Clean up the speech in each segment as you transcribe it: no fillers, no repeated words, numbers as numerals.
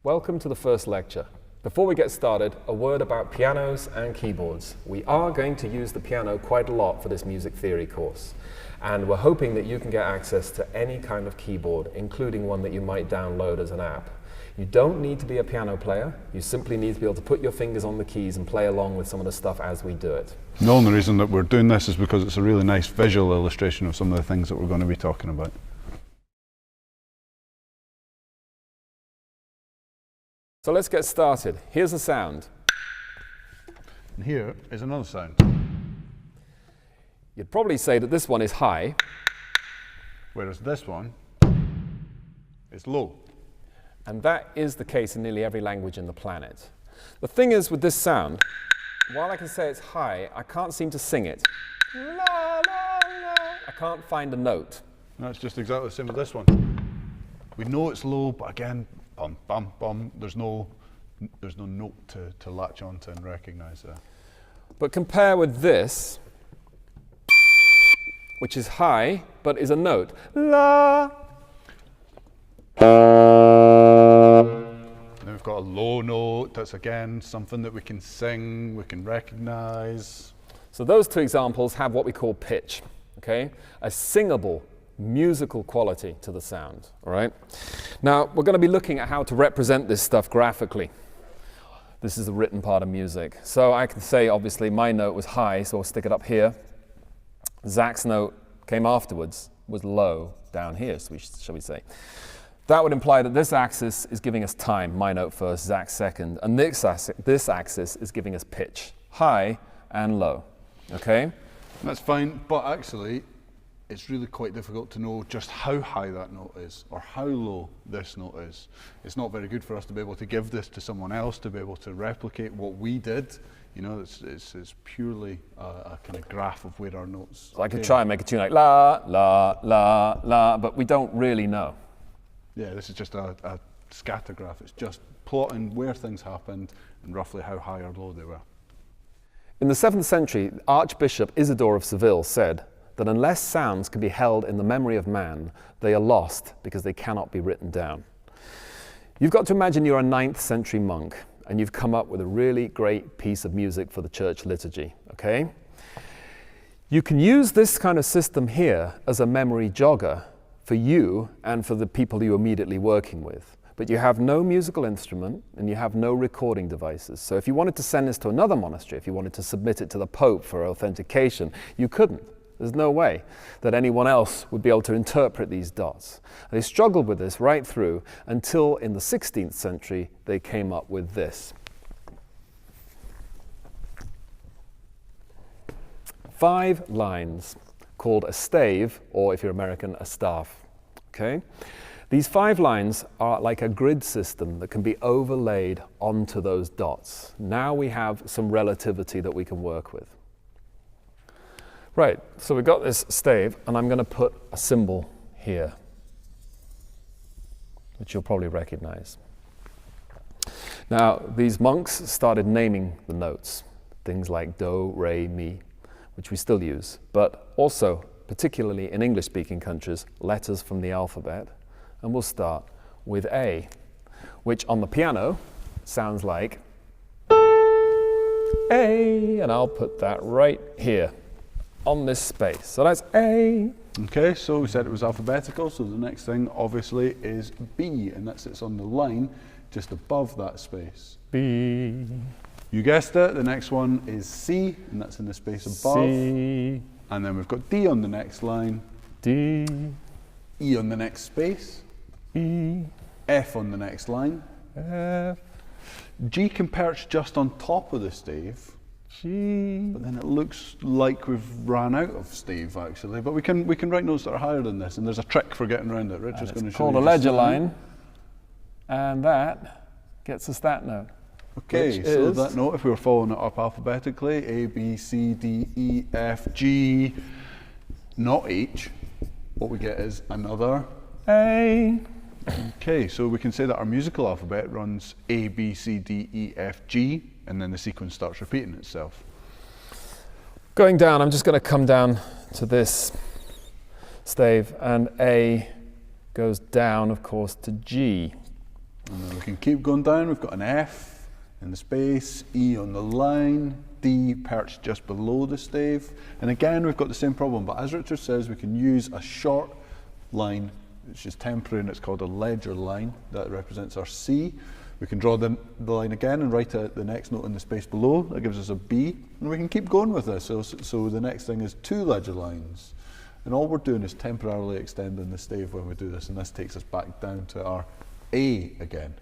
Welcome to the first lecture. Before we get started, a word about pianos and keyboards. We are going to use the piano quite a lot for this music theory course, and we're hoping that you can get access to any kind of keyboard, including one that you might download as an app. You don't need to be a piano player, you simply need to be able to put your fingers on the keys and play along with some of the stuff as we do it. The only reason that we're doing this is because it's a really nice visual illustration of some of the things that we're going to be talking about. So let's get started. Here's a sound. And here is another sound. You'd probably say that this one is high, Whereas this one is low. and that is the case in nearly every language in the planet. The thing is with this sound, while I can say it's high, I can't seem to sing it. La, la, la. I can't find a note. That's just exactly the same with this one. We know it's low, but again, bum, bum, bum, there's no note to latch onto and recognize there. But compare with this, which is high, but is a note. La. Then we've got a low note, that's again something that we can sing, we can recognize. So those two examples have what we call pitch, okay? A singable, musical quality to the sound, all right? Now, we're going to be looking at how to represent this stuff graphically. This is the written part of music. So I can say, obviously, my note was high, so I'll stick it up here. Zach's note came afterwards, was low down here, so shall we say. That would imply that this axis is giving us time, my note first, Zach second, and this axis is giving us pitch, high and low, okay? That's fine, but actually, it's really quite difficult to know just how high that note is or how low this note is. It's not very good for us to be able to give this to someone else, to be able to replicate what we did. You know, it's purely a kind of graph of where our notes. So I could try and make a tune like la, la, la, la, but we don't really know. Yeah, this is just a scatter graph. It's just plotting where things happened and roughly how high or low they were. In the 7th century, Archbishop Isidore of Seville said that unless sounds can be held in the memory of man, they are lost because they cannot be written down. You've got to imagine you're a 9th century monk and you've come up with a really great piece of music for the church liturgy, okay? You can use this kind of system here as a memory jogger for you and for the people you're immediately working with. But you have no musical instrument and you have no recording devices. So if you wanted to send this to another monastery, if you wanted to submit it to the Pope for authentication, you couldn't. There's no way that anyone else would be able to interpret these dots. They struggled with this right through until in the 16th century they came up with this. 5 lines called a stave, or if you're American, a staff. Okay? These 5 lines are like a grid system that can be overlaid onto those dots. Now we have some relativity that we can work with. Right, so we've got this stave, and I'm going to put a symbol here, which you'll probably recognize. Now, these monks started naming the notes, things like do, re, mi, which we still use, but also, particularly in English-speaking countries, letters from the alphabet, and we'll start with A, which on the piano sounds like A, and I'll put that right here on this space. So that's A. Okay, so we said it was alphabetical, so the next thing obviously is B, and that sits on the line just above that space. B. You guessed it, the next one is C, and that's in the space above. C. And then we've got D on the next line, D. E on the next space, E. F on the next line. F. G can perch just on top of the stave, G. but then it looks like we've ran out of stave actually. But we can write notes that are higher than this, and there's a trick for getting around it. Richard's going to show you. It's called a ledger line, and that gets us that note. Okay, so that note, if we were following it up alphabetically, A, B, C, D, E, F, G, not H, what we get is another A. Okay, so we can say that our musical alphabet runs A, B, C, D, E, F, G, and then the sequence starts repeating itself. Going down, I'm just going to come down to this stave, and A goes down, of course, to G. And then we can keep going down. We've got an F in the space, E on the line, D perched just below the stave. And again, we've got the same problem, but as Richard says, we can use a short line, which is temporary, and it's called a ledger line. That represents our C. We can draw the line again and write out the next note in the space below. That gives us a B, and we can keep going with this. So the next thing is 2 ledger lines. And all we're doing is temporarily extending the stave when we do this, and this takes us back down to our A again.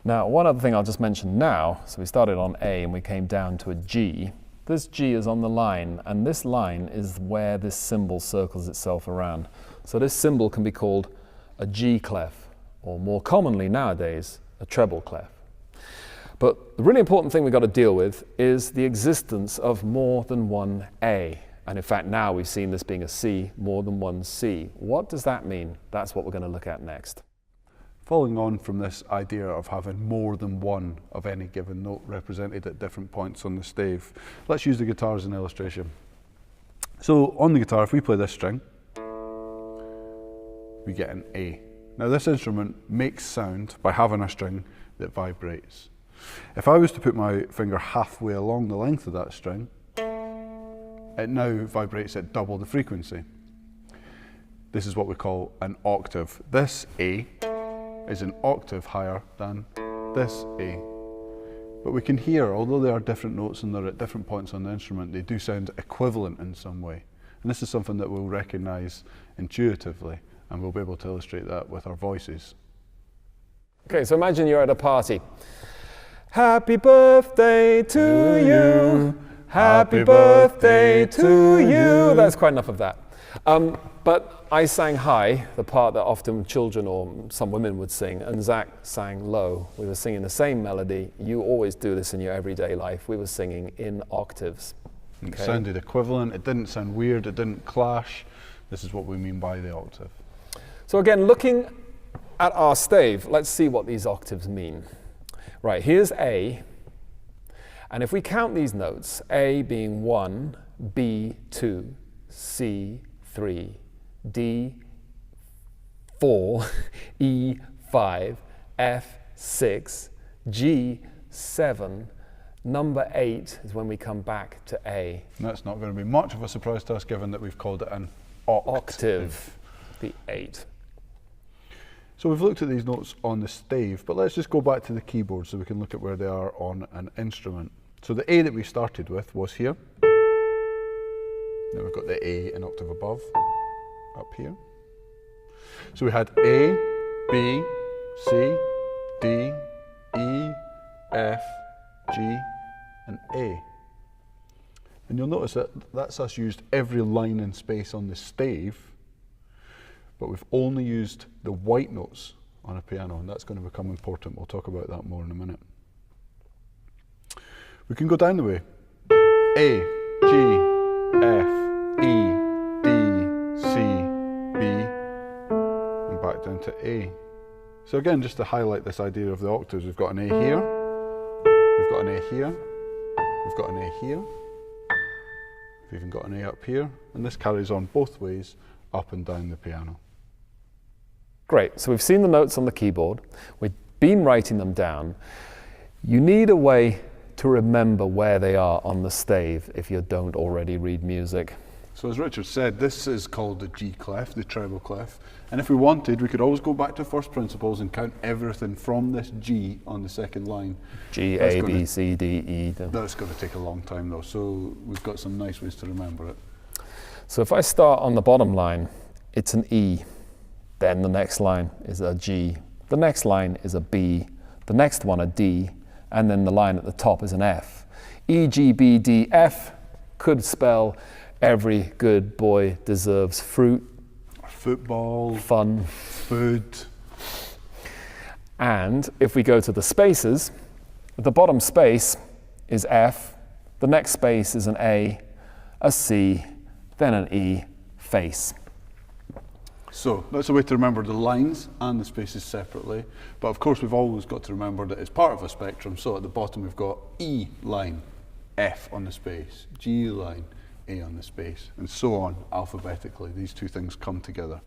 Now, one other thing I'll just mention now, so we started on A and we came down to a G. This G is on the line, and this line is where this symbol circles itself around. So this symbol can be called a G clef, or more commonly nowadays, a treble clef. But the really important thing we've got to deal with is the existence of more than one A. And in fact, now we've seen this being a C, more than one C. What does that mean? That's what we're going to look at next. Following on from this idea of having more than one of any given note represented at different points on the stave, let's use the guitar as an illustration. So on the guitar, if we play this string, we get an A. Now this instrument makes sound by having a string that vibrates. If I was to put my finger halfway along the length of that string, it now vibrates at double the frequency. This is what we call an octave. This A is an octave higher than this A. But we can hear, although they are different notes and they're at different points on the instrument, they do sound equivalent in some way. And this is something that we'll recognise intuitively, and we'll be able to illustrate that with our voices. Okay, so imagine you're at a party. Happy birthday to you. Happy birthday to you. That's quite enough of that. But I sang high, the part that often children or some women would sing, and Zach sang low. We were singing the same melody. You always do this in your everyday life. We were singing in octaves. Okay. It sounded equivalent. It didn't sound weird. It didn't clash. This is what we mean by the octave. So again, looking at our stave, let's see what these octaves mean. Right, here's A. And if we count these notes, A being 1, B 2, C 3, D 4, E 5, F 6, G 7, number 8 is when we come back to A. And that's not going to be much of a surprise to us given that we've called it an octave, the 8. So we've looked at these notes on the stave, but let's just go back to the keyboard so we can look at where they are on an instrument. So the A that we started with was here. Now we've got the A an octave above, up here. So we had A, B, C, D, E, F, G, and A. And you'll notice that that's us used every line in space on the stave, but we've only used the white notes on a piano, and that's going to become important. We'll talk about that more in a minute. We can go down the way. A, G, F, E, D, C, B, and back down to A. So again, just to highlight this idea of the octaves, we've got an A here, we've got an A here, we've got an A here, we've even got an A up here, and this carries on both ways, up and down the piano. Great, so we've seen the notes on the keyboard, we've been writing them down. You need a way to remember where they are on the stave if you don't already read music. So as Richard said, this is called the G clef, the treble clef. And if we wanted, we could always go back to first principles and count everything from this G on the second line. G, A, B, C, D, E. That's going to take a long time though, so we've got some nice ways to remember it. So if I start on the bottom line, it's an E. Then the next line is a G. The next line is a B. The next one a D. And then the line at the top is an F. E, G, B, D, F could spell every good boy deserves fruit. Football. Fun. Food. And if we go to the spaces, the bottom space is F, the next space is an A, C, then an E, face. So that's a way to remember the lines and the spaces separately. But of course we've always got to remember that it's part of a spectrum. So at the bottom we've got E line, F on the space, G line, A on the space, and so on alphabetically. These two things come together.